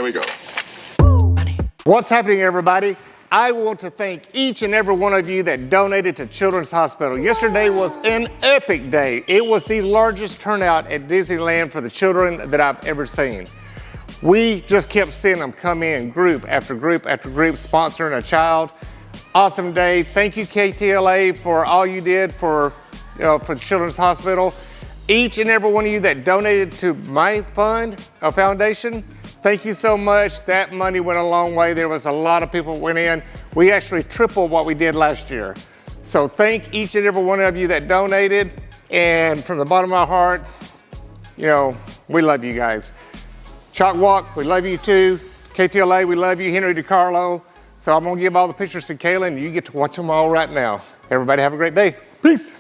we go. What's happening, everybody? I want to thank each and every one of you that donated to Children's Hospital. Yesterday was an epic day. It was the largest turnout at Disneyland for the children that I've ever seen. We just kept seeing them come in group after group after group, sponsoring a child. Awesome day. Thank you, KTLA, for all you did for Children's Hospital. Each and every one of you that donated to my foundation, thank you so much. That money went a long way. There was a lot of people that went in. We actually tripled what we did last year. So thank each and every one of you that donated. And from the bottom of my heart, we love you guys. CHOC Walk, we love you too. KTLA, we love you. Henry DiCarlo. So I'm gonna give all the pictures to Kayla and you get to watch them all right now. Everybody have a great day. Peace.